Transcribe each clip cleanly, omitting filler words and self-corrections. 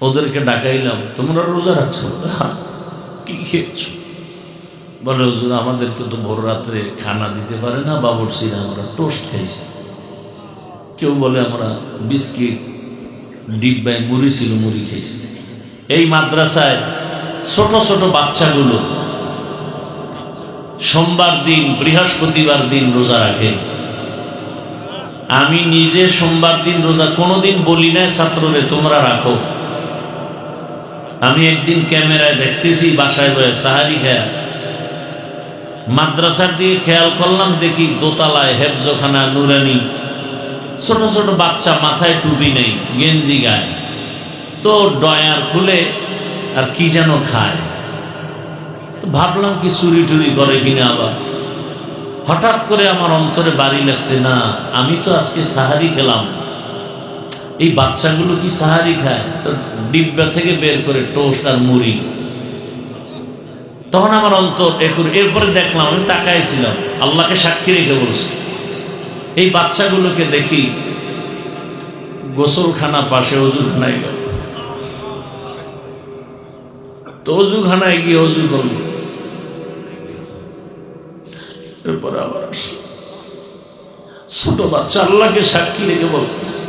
ওদেরকে ডাকাইলাম, তোমরা রোজা রাখছো? কি খেয়েছো? বলে হুজুর আমাদেরকে তো ভোর রাত্রে খানা দিতে পারে না বাবুর্চিরা, আমরা টোস্ট খাইছি। কেউ বলে আমরা বিস্কিট ডিব্বায় মুড়ি ছিল মুড়ি খেয়েছি। এই মাদ্রাসায় ছোট ছোট বাচ্চাগুলো সোমবার দিন বৃহস্পতিবার দিন রোজা রাখে। আমি নিজে সোমবার দিন রোজা কোনোদিন বলি না ছাত্ররে তোমরা রাখো। আমি একদিন ক্যামেরায় দেখতেছি বাসায় বয়ে সাহারি খেয়া, মাদ্রাসার দিকে খেয়াল করলাম, দেখি দোতলায় হেফজখানা নুরানি ছোট ছোট বাচ্চা, মাথায় টুপি নেই, গেঞ্জি গায়ে, তো ডয়ার খুলে আর কি যেন খায়। তো ভাবলাম কি চুরি টুরি করে কিনা। আবার হঠাৎ করে আমার অন্তরে বাড়ি লাগছে, না আমি তো আজকে সাহারি খেলাম, এই বাচ্চাগুলো কি সাহারি খায়? তো ডিব্বা থেকে বের করে টোস্ট আর মুড়ি। তখন আমার অন্তর এরপরে দেখলাম, আমি তাকাইছিলাম, আল্লাহকে সাক্ষী রেখে বলছি, এই বাচ্চাগুলোকে দেখি গোসলখানা পাশে অজুখানায় গেল, তো অজুখানায় গিয়ে অজু করল, এরপরে আবার আসলো। ছোট বাচ্চা আল্লাহকে সাক্ষী রেখে বলতেছে।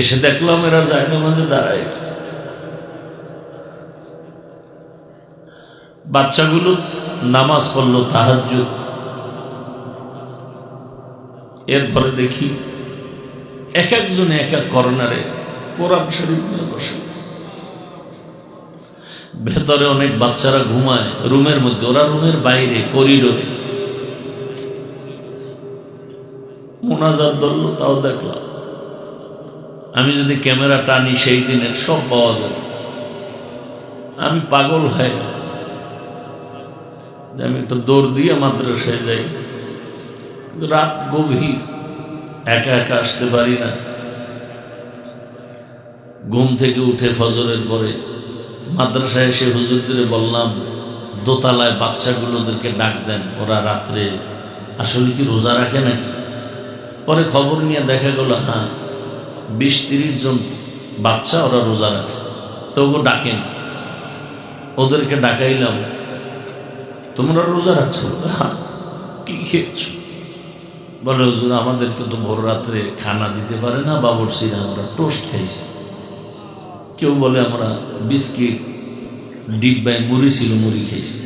এসে দেখলাম এরা যায় নামাজে দাঁড়ায়। বাচ্চাগুলো নামাজ পড়লো তাহাজ্জুদ। এরপরে দেখি এক একজনে এক এক কর্নারে কোরআন শরীফ নিয়ে বসে। ভেতরে অনেক বাচ্চারা ঘুমায় রুমের মধ্যে, ওরা রুমের বাইরে করিডোরে মোনাজাত ধরলো, তাও দেখলাম। আমি যদি ক্যামেরা টানি সেই দিনের সব পাওয়া যাবে। আমি পাগল হয়ে গেল যে আমি একটু দৌড় দিয়ে মাদ্রাসায় যাই, কিন্তু রাত গভীর, একা একা আসতে পারি না। ঘুম থেকে উঠে ফজরের পরে মাদ্রাসায় এসে হুজুরদের বললাম দোতলায় বাচ্চাগুলোদেরকে ডাক দেন, ওরা রাত্রে আসলে কি রোজা রাখে নাকি। পরে খবর নিয়ে দেখা গেল হ্যাঁ 20-30 জন বাচ্চা ওরা রোজা রাখছে। তবু ডাকেন, ওদেরকে ডাকাইলাম, তোমরা রোজা রাখছো? কি খেয়েছো? বলে হুজুর আমাদেরকে তো ভোর রাত্রে খানা দিতে পারে না বাবুর্চিরা, আমরা টোস্ট খাইছি। কেউ বলে আমরা বিস্কিট ডিব্বায় মুড়ি ছিল মুড়ি খেয়েছি।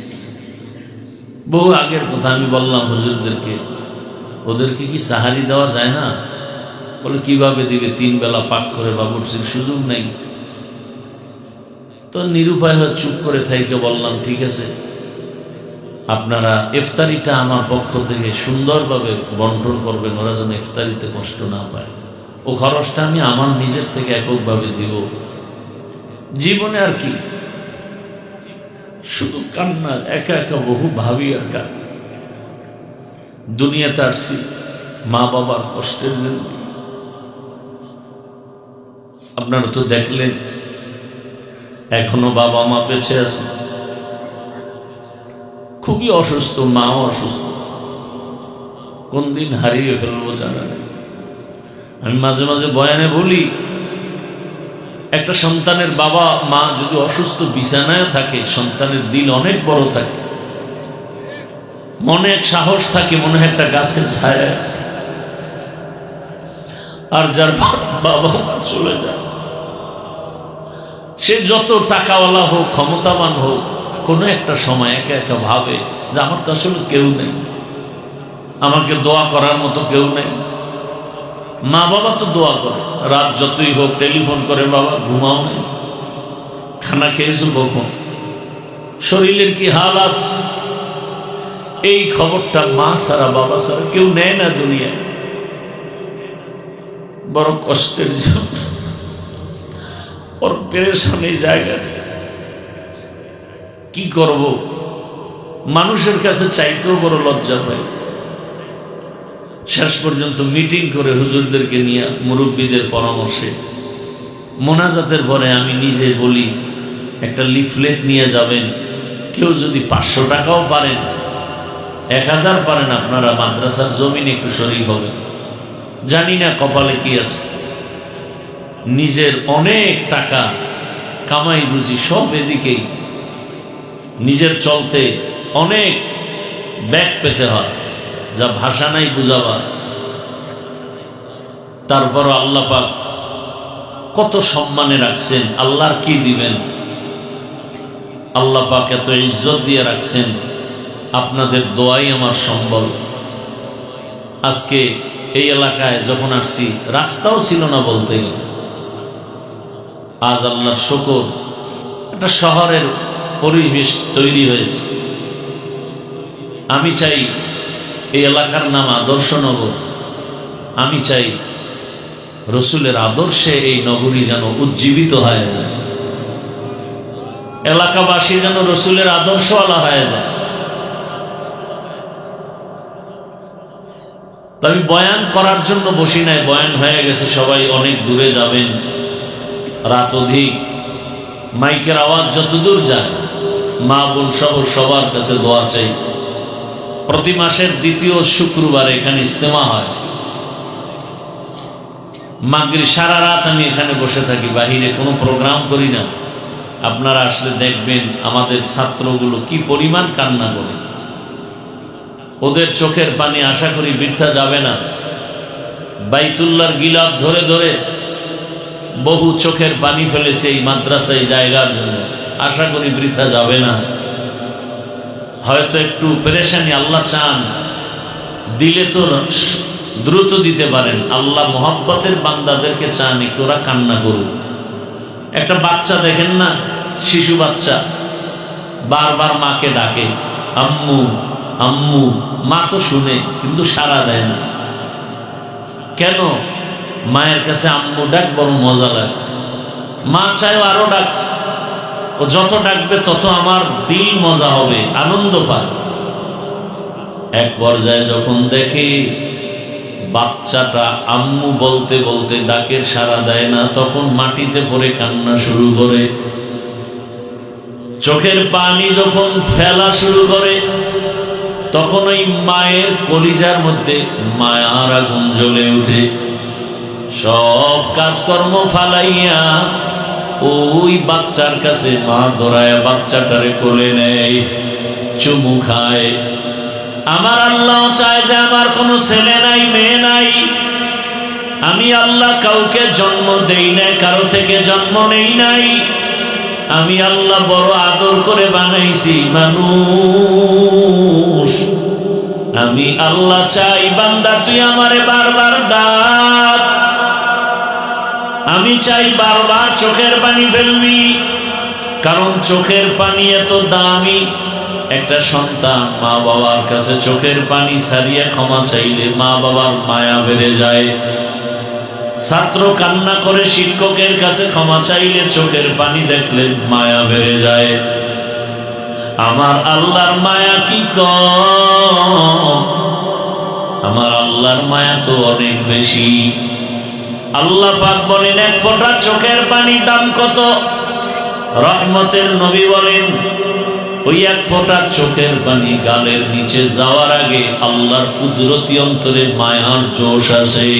বহু আগের কথা। আমি বললাম হুজুরদেরকে, ওদেরকে কি সাহারি দেওয়া যায় না? বলে কিভাবে দিবে, 3 বেলা পাক করে বাবুর্চির সুযোগ নেই। তো নিরুপায় হয়ে চুপ করে থাইকে বললাম ঠিক আছে, আপনারা ইফতারিটা আমার পক্ষ থেকে সুন্দরভাবে বন্টন করবেন, ওরা যেন ইফতারিতে কষ্ট না পায়। ও খরচটা আমি আমার নিজের থেকে এককভাবে দিব। জীবনে আর কি, শুধু কান্না, একা একা বহু ভাবি আর কান্না। দুনিয়াতে আসছি মা বাবার কষ্টের জন্য। আপনারা তো দেখলেন এখনো বাবা মা বেঁচে আছে, খুবই অসুস্থ, মাও অসুস্থ, কোন দিন হারিয়ে ফেলবো জানা নেই। আমি মাঝে মাঝে বয়ানে বলি, একটা সন্তানের বাবা মা যদি অসুস্থ বিছানায় থাকে, সন্তানের দিল অনেক বড় থাকে, মনে এক সাহস থাকে, মনে হয় একটা গাছের ছায়া আছে। আর যার বাবা মা চলে যায়, সে যত টাকাওয়ালা হোক, ক্ষমতাবান হোক, কোনো একটা সময় একা একা ভাবে যে আমার তো আসলে কেউ নেই, আমাকে দোয়া করার মতো কেউ নেই। মা বাবা তো দোয়া করে, রাত যতই হোক টেলিফোন করে, বাবা ঘুমাও নেই, খানা খেয়েছো কখন, শরীরের কি হালাত, এই খবরটা মা ছাড়া বাবা ছাড়া কেউ নেয় না দুনিয়ায়। বড় কষ্টের জন্য ওর পেরেশানি জায়গা। কি করব, মানুষের কাছে চাইতেও বড় লজ্জা পাই। শেষ পর্যন্ত মিটিং করে হুজুরদেরকে নিয়ে মুরব্বীদের পরামর্শে মোনাজাতের পরে আমি নিজে বলি একটা লিফলেট নিয়ে যাবেন, কেউ যদি 500 টাকাও পারেন, 1000 পারেন, আপনারা মাদ্রাসার জমিন একটু শরীক হবেন। জানি না কপালে কি আছে, নিজের অনেক টাকা কামাই রুজি সব এদিকেই, নিজের চলতে অনেক ব্যাগ পেতে হয়, যা ভাষা নাই বুঝাবার। তারপরও আল্লাহ পাক কত সম্মানে রাখছেন, আল্লাহর কি দিবেন। আল্লাহ পাক এত ইজ্জত দিয়ে রাখছেন, আপনাদের দোয়াই আমার সম্বল। আজকে এই এলাকায় যখন আসছি রাস্তাও ছিল না বলতে গেলে, আজ আল্লাহর শুকর একটা শহরের পরিবেশ তৈরি হয়েছে। আমি চাই এই এলাকার নাম আদর্শনগর, আমি চাই রসুলের আদর্শে এই নগরী যেন উজ্জীবিত হয়ে যায়, এলাকাবাসী যেন রসুলের আদর্শওয়ালা হয়ে যায়। তো আমি বয়ান করার জন্য বসি নাই, বয়ান হয়ে গেছে, সবাই অনেক দূরে যাবেন, রাত অধিক, মাইকের আওয়াজ যতদূর যায়, মা বোন সহ সবার কাছে দোয়া চাই। প্রতি মাসের দ্বিতীয় শুক্রবার এখানে ইজতেমা হয়, মাগরিব সারা রাত আমি এখানে বসে থাকি, বাহিরে কোনো প্রোগ্রাম করি না। আপনারা আসলে দেখবেন আমাদের ছাত্রগুলো কি পরিমাণ কান্না করে, ওদের চোখের পানি আশা করি বৃথা যাবে না। বাইতুল্লাহর গিলাফ ধরে ধরে বহু চোখের পানি ফেলেছে এই মাদ্রাসায় জায়গার জন্য, আশা করি বৃথা যাবে না। হয়তো একটু পেরেশানি আল্লাহ চান, দিলে তো দ্রুত দিতে পারেন। আল্লাহ মোহাব্বতের বান্দাদেরকে চান একটু ওরা কান্না করুক। একটা বাচ্চা দেখেন না, শিশু বাচ্চা বারবার মাকে ডাকে, আম্মু আম্মু, মা তো শুনে কিন্তু সাড়া দেয় না। কেন? মায়ের কাছে আম্মু ডাক বড় মজা লাগে, মা চায় আরো ডাক, ও যত ডাকবে তত আমার দিল মজা হবে, আনন্দ পায়। এক পর্যায়ে যখন দেখে বাচ্চাটা আম্মু বলতে বলতে ডাকের সাড়া দেয় না, তখন মাটিতে পড়ে কান্না শুরু করে, চোখের পানি যখন ফেলা শুরু করে, তখন ওই মায়ের কলিজার মধ্যে মায়ার আগুন জ্বলে উঠে। সব কাজকর্ম ফালাইয়া ওই বাচ্চার কাছে মা দৌড়ায় বাচ্চাটারে কোলে নেয়, চুমু খায়। আমার আল্লাহ চায় যে আমার কোনো ছেলে নাই, মেয়ে নাই, আমি আল্লাহ কাউকে জন্ম দেই নাই, কারো থেকে জন্ম নেই নাই, আমি আল্লাহ বড় আদর করে বানাইছি মানুষ। আমি আল্লাহ চাই বান্দা তুই আমারে বারবার ডাক, আমি চাই বারবার চোখের পানি ফেলবি, কারণ চোখের পানি এত দামি। একটা সন্তান মা বাবার কাছে চোখের পানি ছাড়িয়ে ক্ষমা চাইলে মা বাবার মায়া বেড়ে যায়। ছাত্র কান্না করে শিক্ষকের কাছে ক্ষমা চাইলে চোখের পানি দেখলে মায়া বেড়ে যায়। আমার আল্লাহর মায়া কি কম? আমার আল্লাহর মায়া তো অনেক বেশি। আল্লাহ পাক বলেন এক ফোঁটা চোখের পানি দাম কত? রহমতের নবী বলেন ওই এক ফোঁটা চোখের পানি গালের নিচে যাওয়ার আগে আল্লাহর কুদরতি অন্তরে মায়ার জোশ আসে।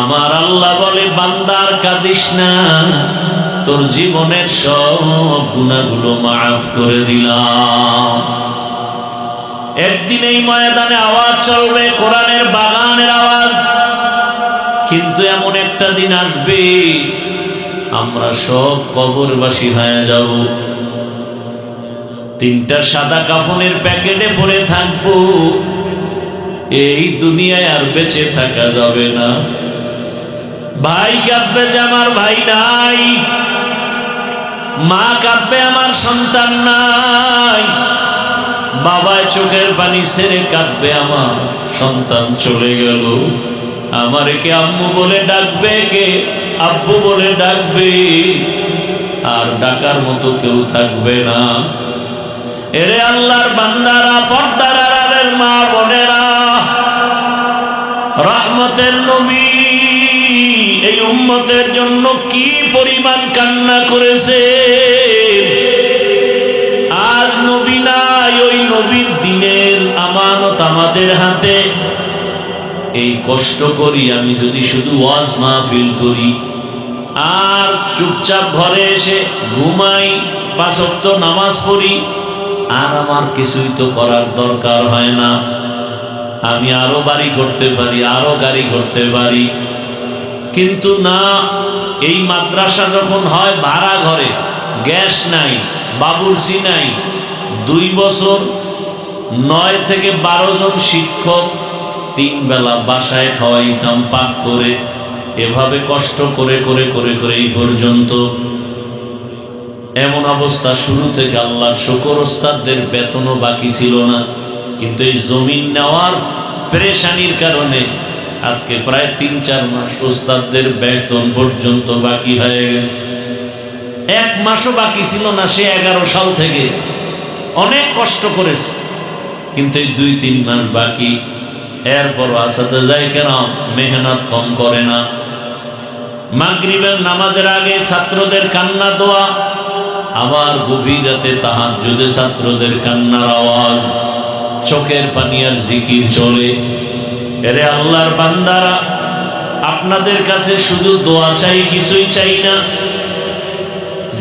আমার আল্লাহ বলে বান্দার কাঁদিস না, তোর জীবনের সব গুনাহগুলো মাফ করে দিলাম। একদিন এই ময়দানে আওয়াজ চলবে কোরআনের বাগানের আওয়াজ, কিন্তু এমন একটা দিন আসবে আমরা সব কবরবাসী হয়ে যাব। তিনটা সাদা কাফনের প্যাকেটে পড়ে থাকবো, এই দুনিয়ায় আর বেঁচে থাকা যাবে না। ভাই কাঁদবে যে আমার ভাই নাই, মা কাঁদবে আমার সন্তান নাই, বাবায় চোখের পানি ছেড়ে কাঁদবে আমার সন্তান চলে গেল। আমারে কে আম্মু বলে ডাকবে, কে আব্বু বলে ডাকবে, আর ডাকার মতো কেউ থাকবে না। এরে আল্লাহর বান্দারা, পর্দার আড়ালের মা বোনেরা, রহমতের নবী এই উম্মতের জন্য কি পরিমাণ কান্না করেছে। আজ নবী নাই, ওই নবীর দিনের আমানত আমাদের হাতে। এই কষ্ট করি আমি যদি শুধু ওয়াজ মাহফিল করি, আর চুপচাপ ঘরে এসে ঘুমাই, 5 ওয়াক্ত নামাজ পড়ি, আর আমার কিছুই তো করার দরকার হয় না। আমি আরো বাড়ি করতে পারি, আরো গাড়ি করতে পারি, কিন্তু না। এই মাদ্রাসা যখন হয় ভাড়া ঘরে, গ্যাস নাই, বাবুর্চি নাই, 2 বছর 9 থেকে 12 জন শিক্ষক, 3 বেলা বাসায় খাওয়াইতাম পাক করে। এভাবে কষ্ট করে করে করে করে এই পর্যন্ত এমন অবস্থা। শুরু থেকে আল্লাহর শুকর, ওস্তাদদের বেতনও বাকি ছিল না, কিন্তু এই জমিন নেওয়ার পেরেশানির কারণে আজকে প্রায় 3-4 মাস ওস্তাদদের বেতন পর্যন্ত বাকি হয়ে গেছে। 1 মাসও বাকি ছিল না সে 11 সাল থেকে। অনেক কষ্ট করেছে, কিন্তু এই 2-3 মাস বাকি। এরপর আসাতেজায়ে কেরাম মেহনত কম করে না। মাগরিবের নামাজের আগে ছাত্রদের কান্না দোয়া, আবার গভীর রাতে তাহাজ্জুদে ছাত্রদের কান্নার আওয়াজ, চোখের পানি আর জিকির চলে। এরে আল্লাহর বান্দারা, আপনাদের কাছে শুধু দোয়া চাই, কিছুই চাই না।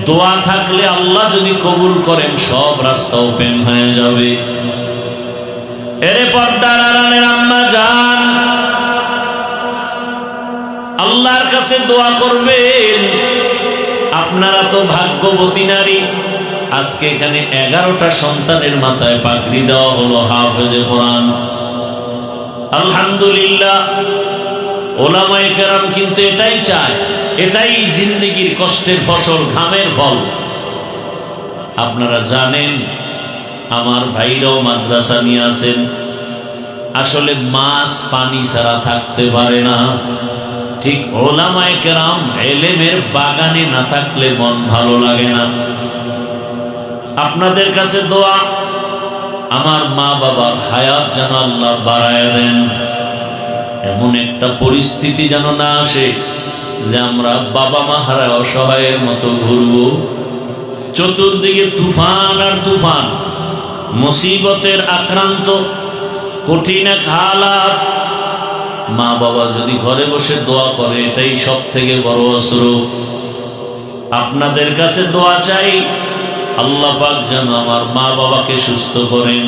দোয়া থাকলে আল্লাহ যদি কবুল করেন সব রাস্তা ওপেন হয়ে যাবে। এরে পর্দার আড়ালের আম্মা জান, আল্লাহর কাছে দোয়া করবেন। আপনারা তো ভাগ্যবতী নারী। আজকে এখানে 11টা সন্তানের মাথায় পাগড়ি দেওয়া হলো হাফেজে কোরআন। আলহামদুলিল্লাহ। ওলামায়ে কেরাম কিন্তু এটাই চায়, এটাই জিন্দেগির কষ্টের ফসল, ঘামের ফল। আপনারা জানেন আমার ভাইরাও মাদ্রাসা নিয়ে আসেন। আসলে মাছ পানি ছাড়া থাকতে পারে না। ঠিক ওলামায়ে কেরাম এলেমের বাগানে না থাকলে মন ভালো লাগে না। আপনাদের কাছে দোয়া, আমার মা বাবার হায়াত যেন আল্লাহ বাড়ায় দেন। এমন একটা পরিস্থিতি যেন না আসে যে আমরা বাবা মা হারা অসহায়ের মতো ঘুরব। চতুর্দিকে তুফান আর তুফান, মুসিবতের আক্রান্ত, কঠিন এক হালাত। মা বাবা যদি ঘরে বসে দোয়া করে, এটাই সব থেকে বড় অস্ত্র। আপনাদের কাছে দোয়া চাই, আল্লাহ পাক যেন আমার মা বাবাকে সুস্থ করেন,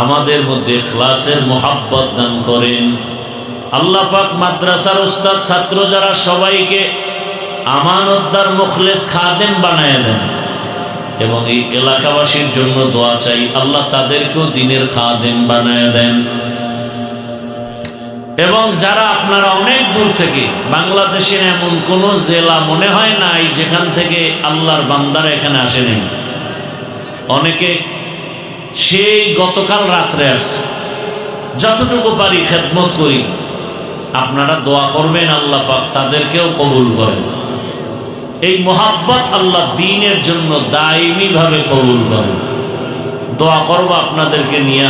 আমাদের মধ্যে ইখলাসের মোহাব্বত দান করেন। আল্লাহ পাক মাদ্রাসার উস্তাদ ছাত্র যারা সবাইকে আমানতদার মুখলেস খাদেম বানায় দেন। এবং এই এলাকাবাসীর জন্য দোয়া চাই, আল্লাহ তাদেরকেও দিনের খাদেম বানায় দেন। এবং যারা আপনারা অনেক দূর থেকে, বাংলাদেশের এমন কোন জেলা মনে হয় নাই যেখান থেকে আল্লাহর বান্দারা এখানে আসেনি। অনেকে সেই গতকাল রাত্রে আসে। যতটুকু পারি খেদমত করি। আপনারা দোয়া করবেন, আল্লাহ পাক তাদেরকেও কবুল করেন। এই মোহাব্বত আল্লাহ দ্বীনের জন্য দায়মি ভাবে কবুল করেন। দোয়া করব আপনাদেরকে নিয়ে।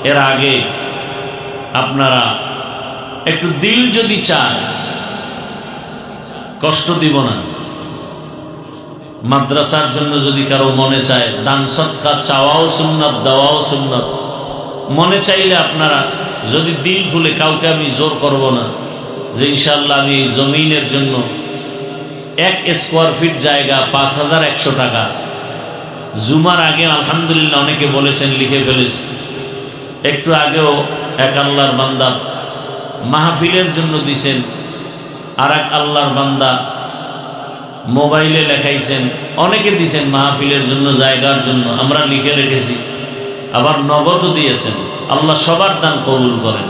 এর আগে আপনারা একটু দিল যদি চান, কষ্ট দিব না। মাদ্রাসার জন্য যদি কারো মনে চায়, দান সদকা চাওয়াও সুন্নাত, দেওয়াও সুন্নাত। মনে চাইলে আপনারা যদি দিল খুলে, কাউকে আমি জোর করব না যে ইনশাআল্লাহ আমি এই জমিনের জন্য 1 স্কোয়ার ফিট জায়গা 5100 টাকা। জুমার আগে আলহামদুলিল্লাহ অনেকে বলেছেন, লিখে ফেলেছে। একটু আগেও এক আল্লাহর বান্দা মাহফিলের জন্য দিছেন, আর এক আল্লাহর বান্দা মোবাইলে লেখাইছেন। অনেকে দিছেন মাহফিলের জন্য, জায়গার জন্য, আমরা লিখে রেখেছি। আবার নগদও দিয়েছেন। আল্লাহ সবার দান কবুল করেন।